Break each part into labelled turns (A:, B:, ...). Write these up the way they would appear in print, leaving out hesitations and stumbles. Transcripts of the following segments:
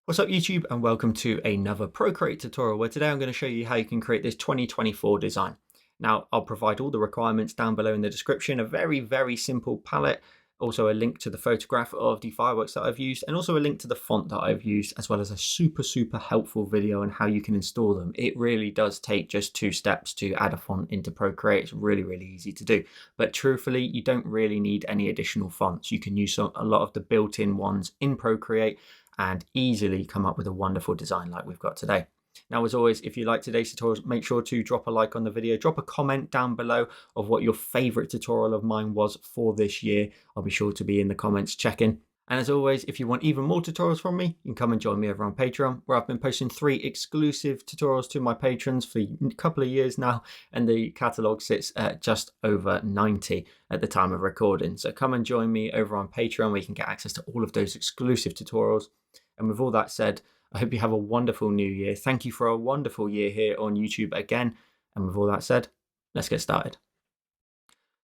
A: What's up YouTube, and welcome to another Procreate tutorial where today I'm going to show you how you can create this 2024 design. Now I'll provide all the requirements down below in the description, a very simple palette, also a link to the photograph of the fireworks that I've used, and also a link to the font that I've used, as well as a super helpful video on how you can install them. It really does take just 2 steps to add a font into Procreate. It's really easy to do, but truthfully you don't really need any additional fonts. You can use a lot of the built-in ones in Procreate and easily come up with a wonderful design like we've got today. Now, as always, if you like today's tutorials, make sure to drop a like on the video, drop a comment down below of what your favorite tutorial of mine was for this year. I'll be sure to be in the comments checking. And as always, if you want even more tutorials from me, you can come and join me over on Patreon, where I've been posting 3 exclusive tutorials to my patrons for a couple of years now, and the catalogue sits at just over 90 at the time of recording. So come and join me over on Patreon, where you can get access to all of those exclusive tutorials. And with all that said, I hope you have a wonderful new year. Thank you for a wonderful year here on YouTube again. And with all that said, let's get started.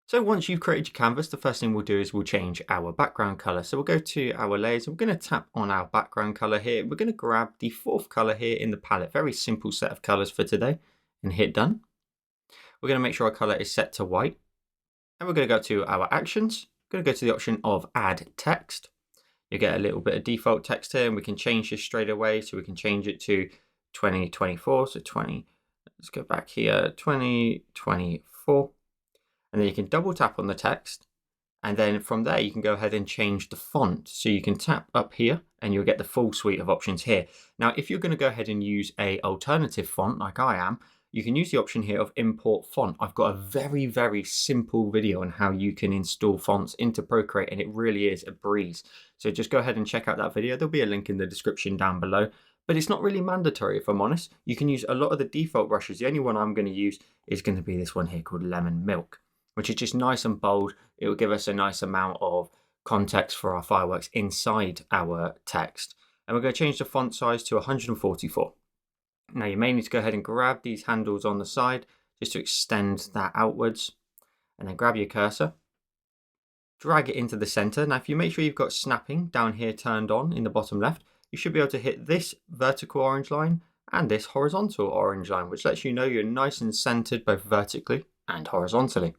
A: So once you've created your canvas, the first thing we'll do is we'll change our background color. So we'll go to our layers. We're going to tap on our background color here. We're going to grab the 4th color here in the palette. Very simple set of colors for today, and hit done. We're going to make sure our color is set to white. And we're going to go to our actions. We're going to go to the option of add text. You get a little bit of default text here, and we can change this straight away. So we can change it to 2024. So let's go back here, 2024. And then you can double tap on the text. And then from there, you can go ahead and change the font. So you can tap up here and you'll get the full suite of options here. Now, if you're going to go ahead and use an alternative font like I am, you can use the option here of import font. I've got a very simple video on how you can install fonts into Procreate, and it really is a breeze. So just go ahead and check out that video. There'll be a link in the description down below, but it's not really mandatory if I'm honest. You can use a lot of the default brushes. The only one I'm going to use is going to be this one here called Lemon Milk, which is just nice and bold. It will give us a nice amount of context for our fireworks inside our text. And we're going to change the font size to 144. Now you may need to go ahead and grab these handles on the side just to extend that outwards, and then grab your cursor, drag it into the center. Now if you make sure you've got snapping down here turned on in the bottom left, you should be able to hit this vertical orange line and this horizontal orange line, which lets you know you're nice and centered both vertically and horizontally.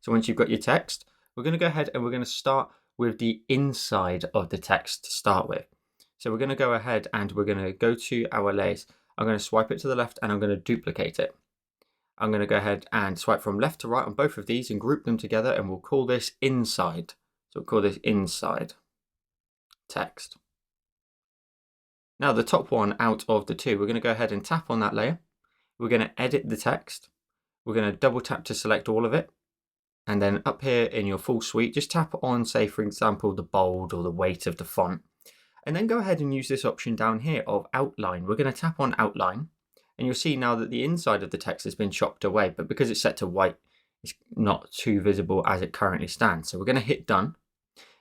A: So once you've got your text, we're going to go ahead and we're going to start with the inside of the text to start with. So we're going to go ahead and we're going to go to our layers. I'm going to swipe it to the left and I'm going to duplicate it. I'm going to go ahead and swipe from left to right on both of these and group them together, and we'll call this inside. So we'll call this inside text. Now the top one out of the 2, we're going to go ahead and tap on that layer. We're going to edit the text. We're going to double tap to select all of it. And then up here in your full suite, just tap on, say for example, the bold or the weight of the font. And then go ahead and use this option down here of outline. We're going to tap on outline, and you'll see now that the inside of the text has been chopped away, but because it's set to white, it's not too visible as it currently stands. So we're going to hit done,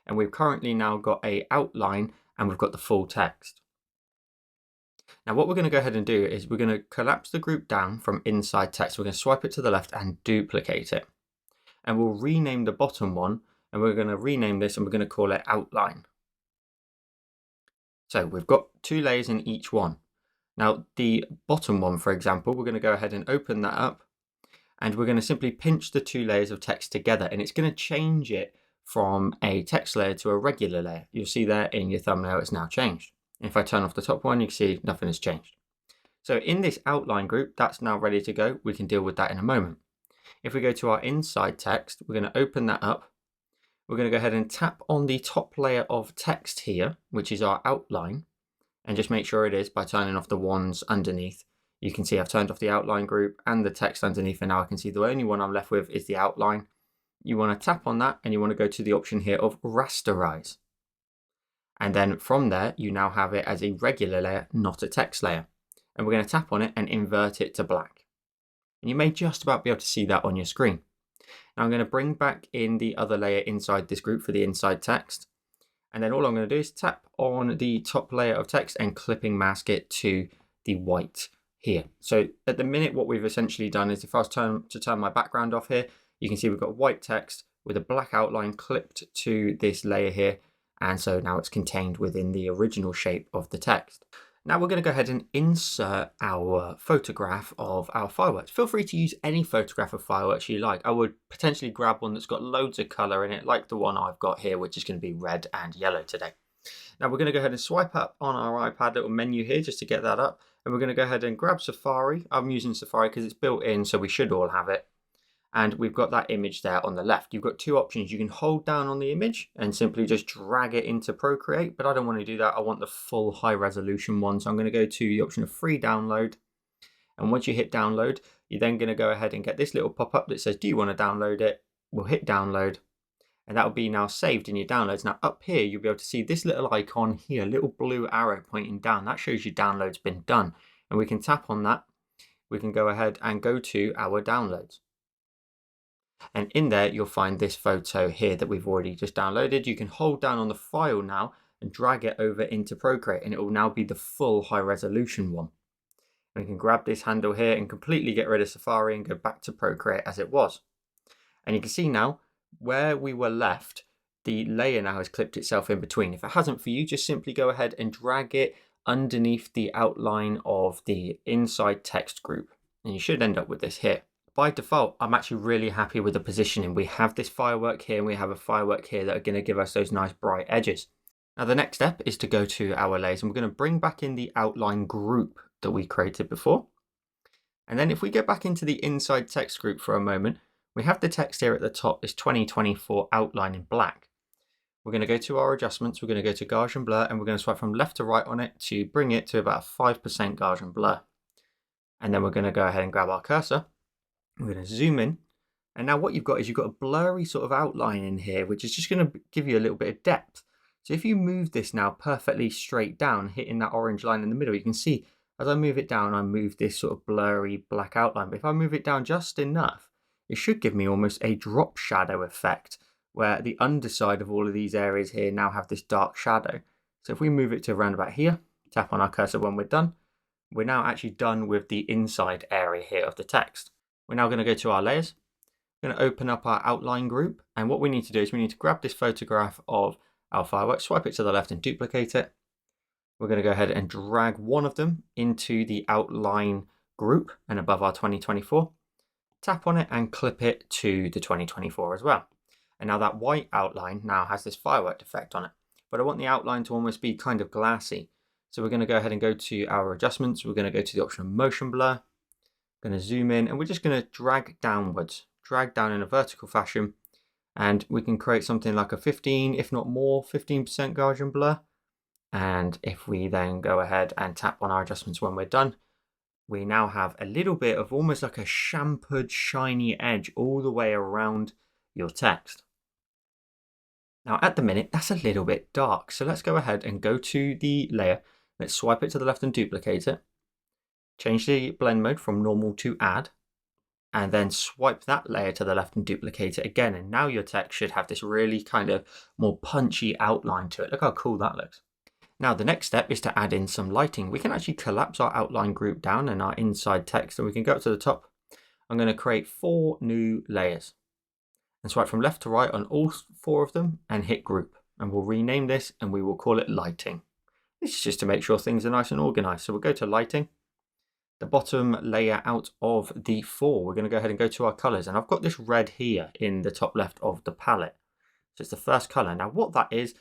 A: and we've currently now got an outline and we've got the full text. Now what we're going to go ahead and do is we're going to collapse the group down from inside text. We're going to swipe it to the left and duplicate it. And we'll rename the bottom one, and we're going to rename this and we're going to call it outline. So we've got 2 layers in each one. Now the bottom one, for example, we're going to go ahead and open that up, and we're going to simply pinch the 2 layers of text together, and it's going to change it from a text layer to a regular layer. You'll see there in your thumbnail it's now changed. If I turn off the top one, you can see nothing has changed. So in this outline group, that's now ready to go. We can deal with that in a moment. If we go to our inside text, we're going to open that up. We're going to go ahead and tap on the top layer of text here, which is our outline, and just make sure it is by turning off the ones underneath. You can see I've turned off the outline group and the text underneath, and now I can see the only one I'm left with is the outline. You want to tap on that and you want to go to the option here of rasterize. And then from there, you now have it as a regular layer, not a text layer. And we're going to tap on it and invert it to black. And you may just about be able to see that on your screen. Now I'm going to bring back in the other layer inside this group for the inside text. And then all I'm going to do is tap on the top layer of text and clipping mask it to the white here. So at the minute, what we've essentially done is if I was to turn my background off here, you can see we've got white text with a black outline clipped to this layer here. And so now it's contained within the original shape of the text. Now we're going to go ahead and insert our photograph of our fireworks. Feel free to use any photograph of fireworks you like. I would potentially grab one that's got loads of color in it, like the one I've got here, which is going to be red and yellow today. Now we're going to go ahead and swipe up on our iPad little menu here just to get that up. And we're going to go ahead and grab Safari. I'm using Safari because it's built in, so we should all have it. And we've got that image there on the left. You've got two options. You can hold down on the image and simply just drag it into Procreate, but I don't want to do that. I want the full high resolution one. So I'm going to go to the option of free download. And once you hit download, you're then going to go ahead and get this little pop-up that says, do you want to download it? We'll hit download, and that will be now saved in your downloads. Now up here, you'll be able to see this little icon here, little blue arrow pointing down. That shows your download's been done. And we can tap on that. We can go ahead and go to our downloads. And in there, you'll find this photo here that we've already just downloaded. You can hold down on the file now and drag it over into Procreate, and it will now be the full high resolution one. And we can grab this handle here and completely get rid of Safari and go back to Procreate as it was. And you can see now where we were left, the layer now has clipped itself in between. If it hasn't for you, just simply go ahead and drag it underneath the outline of the inside text group. And you should end up with this here. By default, I'm actually really happy with the positioning. We have this firework here and we have a firework here that are going to give us those nice bright edges. Now the next step is to go to our layers, and we're going to bring back in the outline group that we created before. And then if we go back into the inside text group for a moment, we have the text here at the top, this 2024 outline in black. We're going to go to our adjustments, we're going to go to Gaussian blur, and we're going to swipe from left to right on it to bring it to about 5% Gaussian blur. And then we're going to go ahead and grab our cursor. We're going to zoom in, and now what you've got is you've got a blurry sort of outline in here, which is just going to give you a little bit of depth. So if you move this now perfectly straight down, hitting that orange line in the middle, you can see as I move it down, I move this sort of blurry black outline. But if I move it down just enough, it should give me almost a drop shadow effect, where the underside of all of these areas here now have this dark shadow. So if we move it to around about here, tap on our cursor when we're done, we're now actually done with the inside area here of the text. We're now going to go to our layers. We're going to open up our outline group. And what we need to do is we need to grab this photograph of our fireworks, swipe it to the left and duplicate it. We're going to go ahead and drag one of them into the outline group and above our 2024. Tap on it and clip it to the 2024 as well. And now that white outline now has this firework effect on it. But I want the outline to almost be kind of glassy. So we're going to go ahead and go to our adjustments. We're going to go to the option of motion blur. Going to zoom in, and we're just going to drag downwards, drag down in a vertical fashion, and we can create something like a 15, if not more, 15% Gaussian blur. And if we then go ahead and tap on our adjustments when we're done, we now have a little bit of almost like a shampooed shiny edge all the way around your text. Now at the minute, that's a little bit dark. So let's go ahead and go to the layer. Let's swipe it to the left and duplicate it. Change the blend mode from normal to add, and then swipe that layer to the left and duplicate it again. And now your text should have this really kind of more punchy outline to it. Look how cool that looks. Now the next step is to add in some lighting. We can actually collapse our outline group down and our inside text, and we can go up to the top. I'm going to create 4 new layers and swipe from left to right on all 4 of them and hit group. And we'll rename this and we will call it lighting. This is just to make sure things are nice and organized. So we'll go to lighting. The bottom layer out of the 4, we're going to go ahead and go to our colors. And I've got this red here in the top left of the palette. So it's the first color. Now what that is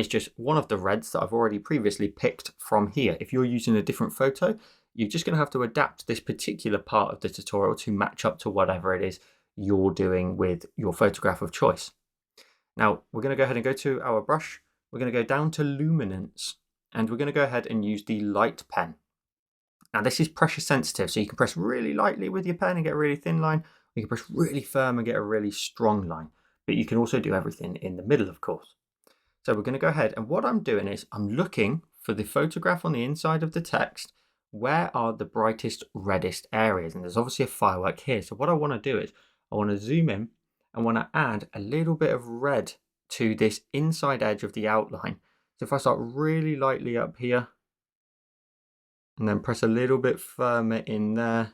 A: just one of the reds that I've already previously picked from here. If you're using a different photo, you're just going to have to adapt this particular part of the tutorial to match up to whatever it is you're doing with your photograph of choice. Now we're going to go ahead and go to our brush. We're going to go down to luminance, and we're going to go ahead and use the light pen. Now this is pressure sensitive, so you can press really lightly with your pen and get a really thin line. You can press really firm and get a really strong line, but you can also do everything in the middle, of course. So we're going to go ahead, and what I'm doing is I'm looking for the photograph on the inside of the text. Where are the brightest, reddest areas? And there's obviously a firework here. So what I want to do is I want to zoom in and want to add a little bit of red to this inside edge of the outline. So if I start really lightly up here, and then press a little bit firmer in there,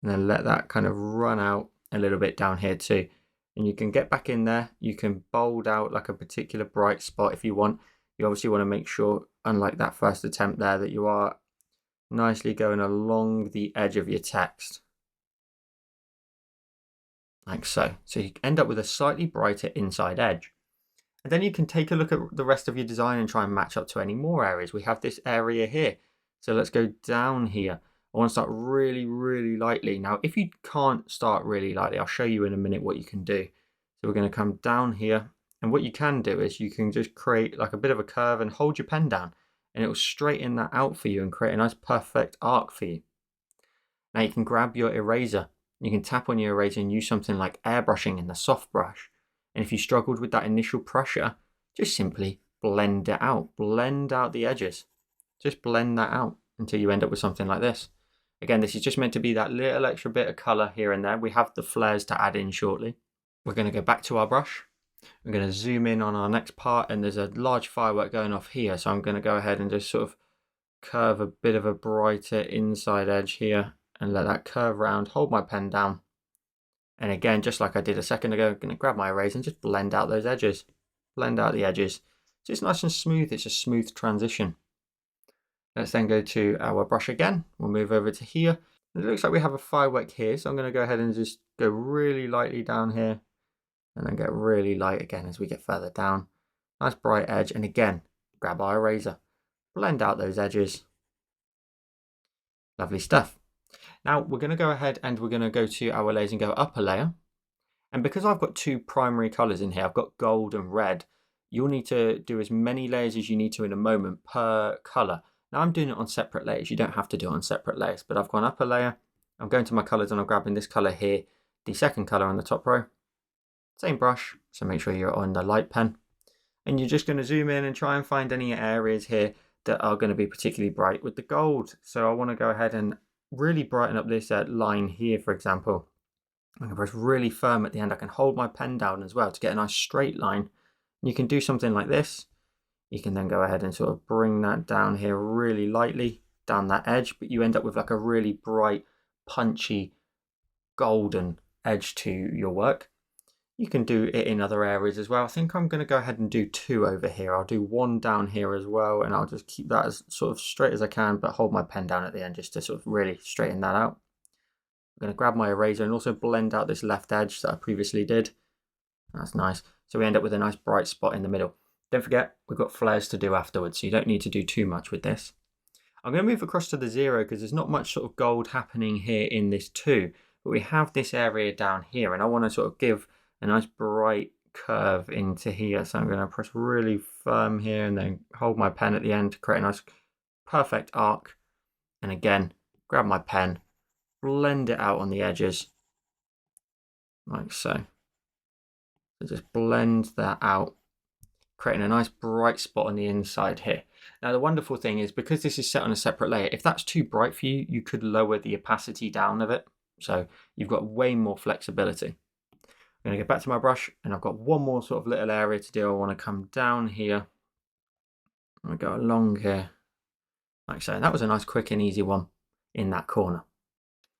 A: and then let that kind of run out a little bit down here too. And you can get back in there. You can bold out like a particular bright spot if you want. You obviously want to make sure, unlike that first attempt there, that you are nicely going along the edge of your text. Like so. So you end up with a slightly brighter inside edge. And then you can take a look at the rest of your design and try and match up to any more areas. We have this area here. So let's go down here. I want to start really, really lightly. Now, if you can't start really lightly, I'll show you in a minute what you can do. So we're going to come down here. And what you can do is you can just create like a bit of a curve and hold your pen down. And it will straighten that out for you and create a nice perfect arc for you. Now you can grab your eraser. You can tap on your eraser and use something like airbrushing in the soft brush. And if you struggled with that initial pressure, just simply blend it out. Blend out the edges. Just blend that out until you end up with something like this. Again, this is just meant to be that little extra bit of color here and there. We have the flares to add in shortly. We're going to go back to our brush. I'm going to zoom in on our next part, and there's a large firework going off here. So I'm going to go ahead and just sort of curve a bit of a brighter inside edge here and let that curve round, hold my pen down. And again, just like I did a second ago, I'm going to grab my eraser and just blend out those edges. Blend out the edges. So it's nice and smooth. It's a smooth transition. Let's then go to our brush again. We'll move over to here. It looks like we have a firework here. So I'm going to go ahead and just go really lightly down here. And then get really light again as we get further down. Nice bright edge. And again, grab our eraser. Blend out those edges. Lovely stuff. Now we're going to go ahead and we're going to go to our layers and go up a layer. And because I've got two primary colors in here, I've got gold and red, you'll need to do as many layers as you need to in a moment per color. Now I'm doing it on separate layers. You don't have to do it on separate layers, but I've gone up a layer. I'm going to my colors and I'm grabbing this color here, the second color on the top row. Same brush, so make sure you're on the light pen. And you're just going to zoom in and try and find any areas here that are going to be particularly bright with the gold. So I want to go ahead and really brighten up this line here, for example. I'm going to press really firm at the end. I can hold my pen down as well to get a nice straight line. You can do something like this. You can then go ahead and sort of bring that down here really lightly down that edge, but you end up with like a really bright, punchy, golden edge to your work. You can do it in other areas as well. I think I'm going to go ahead and do two over here. I'll do one down here as well, and I'll just keep that as sort of straight as I can, but hold my pen down at the end just to sort of really straighten that out. I'm going to grab my eraser and also blend out this left edge that I previously did. That's nice. So we end up with a nice bright spot in the middle. Don't forget, we've got flares to do afterwards, so you don't need to do too much with this. I'm going to move across to the 0 because there's not much sort of gold happening here in this 2, but we have this area down here, and I want to sort of give a nice bright curve into here. So I'm going to press really firm here and then hold my pen at the end to create a nice perfect arc. And again, grab my pen, blend it out on the edges like so. So just blend that out, creating a nice bright spot on the inside here. Now the wonderful thing is, because this is set on a separate layer, if that's too bright for you, you could lower the opacity down of it. So you've got way more flexibility. I'm going to go back to my brush, and I've got one more sort of little area to do. I want to come down here. I'm going to go along here like so. And that was a nice quick and easy one in that corner.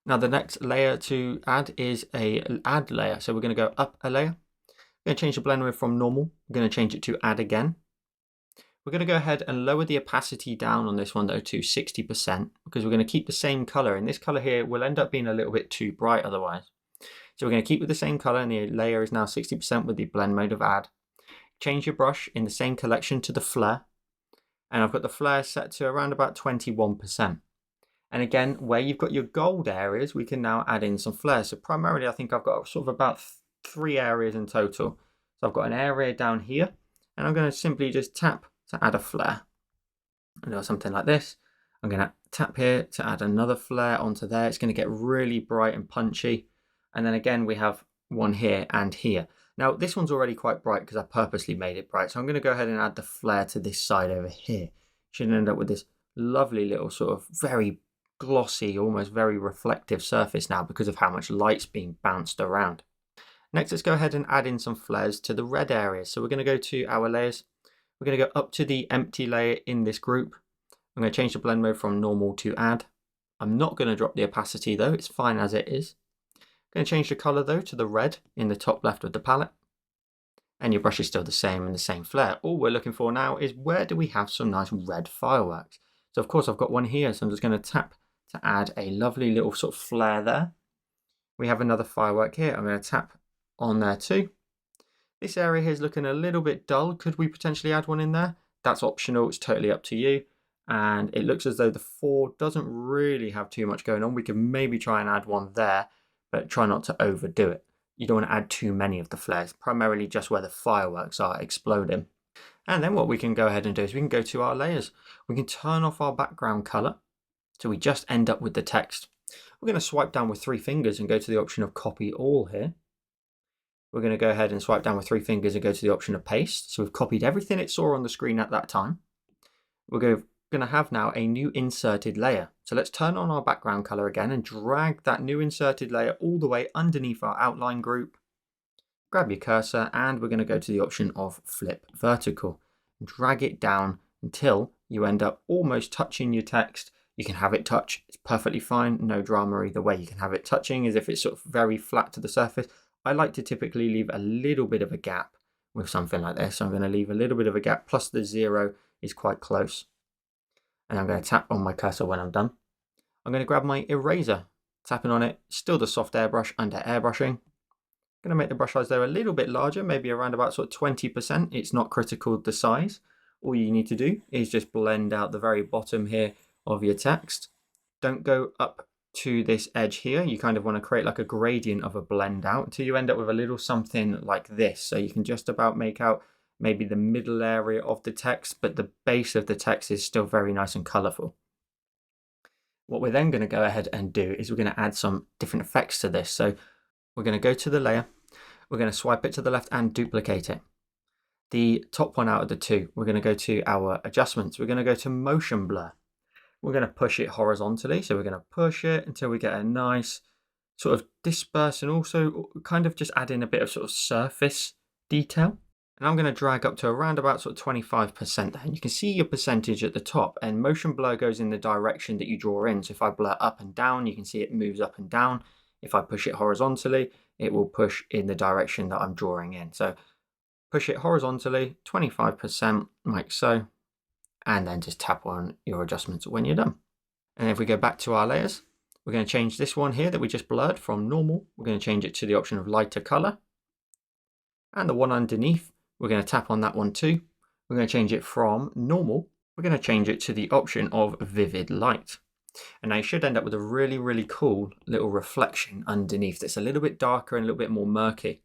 A: Now the next layer to add is a add layer. So we're going to go up a layer. We're going to change the blend mode from normal. We're going to change it to add again. We're going to go ahead and lower the opacity down on this one though to 60%, because we're going to keep the same color. And this color here will end up being a little bit too bright otherwise. So we're going to keep with the same color, and the layer is now 60% with the blend mode of add. Change your brush in the same collection to the flare. And I've got the flare set to around about 21%. And again, where you've got your gold areas, we can now add in some flares. So primarily, I think I've got sort of about 3 areas in total. So I've got an area down here, and I'm going to simply just tap to add a flare. And do something like this. I'm going to tap here to add another flare onto there. It's going to get really bright and punchy. And then again, we have one here and here. Now, this one's already quite bright because I purposely made it bright. So I'm going to go ahead and add the flare to this side over here. Should end up with this lovely little sort of very glossy, almost very reflective surface now because of how much light's being bounced around. Next, let's go ahead and add in some flares to the red areas. So we're going to go to our layers. We're going to go up to the empty layer in this group. I'm going to change the blend mode from normal to add. I'm not going to drop the opacity though. It's fine as it is. Going to change the color though to the red in the top left of the palette. And your brush is still the same and the same flare. All we're looking for now is where do we have some nice red fireworks. So of course I've got one here, so I'm just going to tap to add a lovely little sort of flare there. We have another firework here. I'm going to tap on there too. This area here is looking a little bit dull. Could we potentially add one in there? That's optional. It's totally up to you. And it looks as though the 4 doesn't really have too much going on. We could maybe try and add one there, but try not to overdo it. You don't want to add too many of the flares, primarily just where the fireworks are exploding. And then what we can go ahead and do is we can go to our layers. We can turn off our background color, so we just end up with the text. We're going to swipe down with 3 fingers and go to the option of copy all here. We're going to go ahead and swipe down with 3 fingers and go to the option of paste. So we've copied everything it saw on the screen at that time. We're going to have now a new inserted layer. So let's turn on our background color again and drag that new inserted layer all the way underneath our outline group. Grab your cursor and we're going to go to the option of flip vertical. Drag it down until you end up almost touching your text. You can have it touch, it's perfectly fine, no drama either way. You can have it touching as if it's sort of very flat to the surface. I like to typically leave a little bit of a gap with something like this. So I'm going to leave a little bit of a gap, plus the 0 is quite close. And I'm going to tap on my cursor when I'm done. I'm going to grab my eraser, tapping on it, still the soft airbrush under airbrushing. I'm going to make the brush size there a little bit larger, maybe around about sort of 20%. It's not critical the size. All you need to do is just blend out the very bottom here of your text. Don't go up to this edge here. You kind of want to create like a gradient of a blend out until you end up with a little something like this. So you can just about make out maybe the middle area of the text, but the base of the text is still very nice and colorful. What we're then going to go ahead and do is we're going to add some different effects to this. So we're going to go to the layer, we're going to swipe it to the left and duplicate it. The top one out of the 2, we're going to go to our adjustments. We're going to go to motion blur. We're going to push it horizontally. So we're going to push it until we get a nice sort of disperse and also kind of just add in a bit of sort of surface detail. And I'm going to drag up to around about sort of 25% there. And you can see your percentage at the top, and motion blur goes in the direction that you draw in. So if I blur up and down, you can see it moves up and down. If I push it horizontally, it will push in the direction that I'm drawing in. So push it horizontally, 25%, like so, and then just tap on your adjustments when you're done. And if we go back to our layers, we're going to change this one here that we just blurred from normal. We're going to change it to the option of lighter color. And the one underneath, we're going to tap on that one too. We're going to change it from normal. We're going to change it to the option of vivid light. And now you should end up with a really, really cool little reflection underneath that's a little bit darker and a little bit more murky.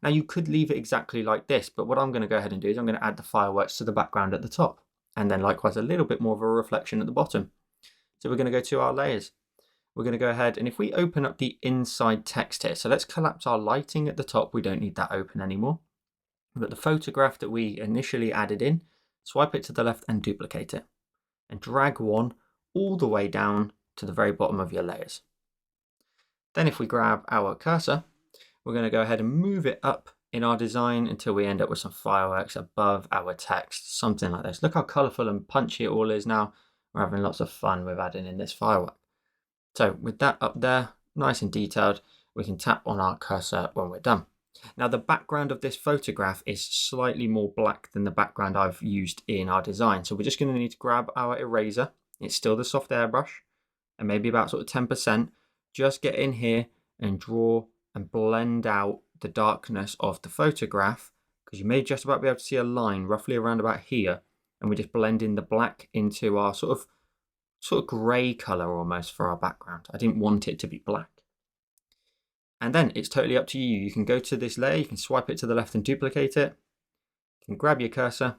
A: Now you could leave it exactly like this, but what I'm going to go ahead and do is I'm going to add the fireworks to the background at the top, and then likewise a little bit more of a reflection at the bottom. So we're going to go to our layers. We're going to go ahead, and if we open up the inside text here, so let's collapse our lighting at the top. We don't need that open anymore. But the photograph that we initially added in, swipe it to the left and duplicate it. And drag one all the way down to the very bottom of your layers. Then if we grab our cursor, we're going to go ahead and move it up in our design until we end up with some fireworks above our text, something like this. Look how colorful and punchy it all is now. We're having lots of fun with adding in this firework. So with that up there, nice and detailed, we can tap on our cursor when we're done. Now the background of this photograph is slightly more black than the background I've used in our design. So we're just going to need to grab our eraser. It's still the soft airbrush and maybe about sort of 10%. Just get in here and draw and blend out the darkness of the photograph, because you may just about be able to see a line roughly around about here. And we just blend in the black into our sort of grey color almost for our background. I didn't want it to be black. And then it's totally up to you. You can go to this layer, you can swipe it to the left and duplicate it. You can grab your cursor,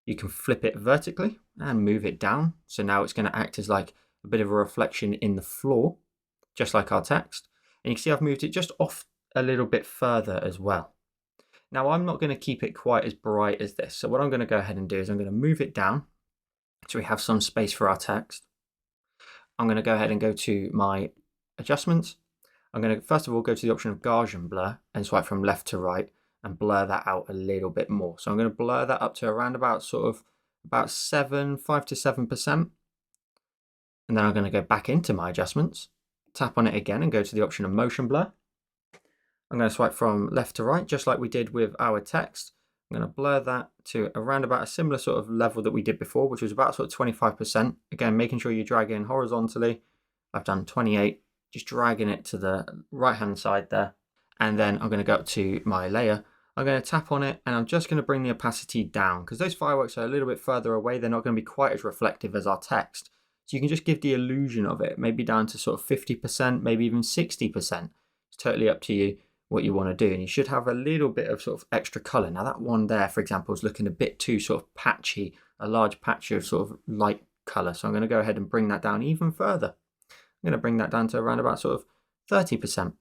A: you can flip it vertically and move it down. So now it's going to act as like a bit of a reflection in the floor, just like our text. And you can see I've moved it just off a little bit further as well. Now I'm not going to keep it quite as bright as this. So what I'm going to go ahead and do is I'm going to move it down so we have some space for our text. I'm going to go ahead and go to my adjustments. I'm going to first of all go to the option of Gaussian blur and swipe from left to right and blur that out a little bit more. So I'm going to blur that up to around about about 5 to 7%. And then I'm going to go back into my adjustments, tap on it again and go to the option of motion blur. I'm going to swipe from left to right, just like we did with our text. I'm going to blur that to around about a similar sort of level that we did before, which was about sort of 25%. Again, making sure you drag in horizontally. I've done 28, just dragging it to the right-hand side there. And then I'm going to go up to my layer. I'm going to tap on it and I'm just going to bring the opacity down because those fireworks are a little bit further away. They're not going to be quite as reflective as our text. So you can just give the illusion of it, maybe down to sort of 50%, maybe even 60%. It's totally up to you what you want to do. And you should have a little bit of sort of extra color. Now that one there, for example, is looking a bit too sort of patchy, a large patch of sort of light color. So I'm going to go ahead and bring that down even further. I'm going to bring that down to around about sort of 30%.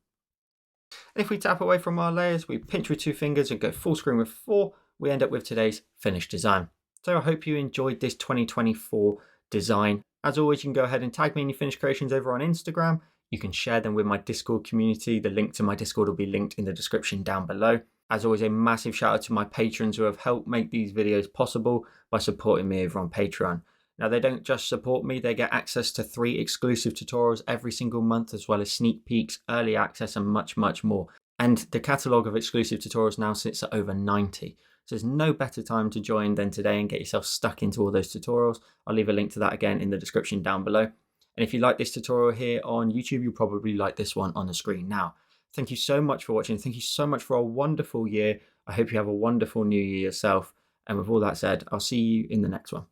A: And if we tap away from our layers, we pinch with 2 fingers and go full screen with 4, we end up with today's finished design. So I hope you enjoyed this 2024 design. As always, you can go ahead and tag me in your finished creations over on Instagram. You can share them with my Discord community. The link to my Discord will be linked in the description down below. As always, a massive shout out to my patrons who have helped make these videos possible by supporting me over on Patreon. Now, they don't just support me, they get access to 3 exclusive tutorials every single month, as well as sneak peeks, early access, and much, much more. And the catalogue of exclusive tutorials now sits at over 90. So there's no better time to join than today and get yourself stuck into all those tutorials. I'll leave a link to that again in the description down below. And if you like this tutorial here on YouTube, you'll probably like this one on the screen now. Thank you so much for watching. Thank you so much for a wonderful year. I hope you have a wonderful new year yourself. And with all that said, I'll see you in the next one.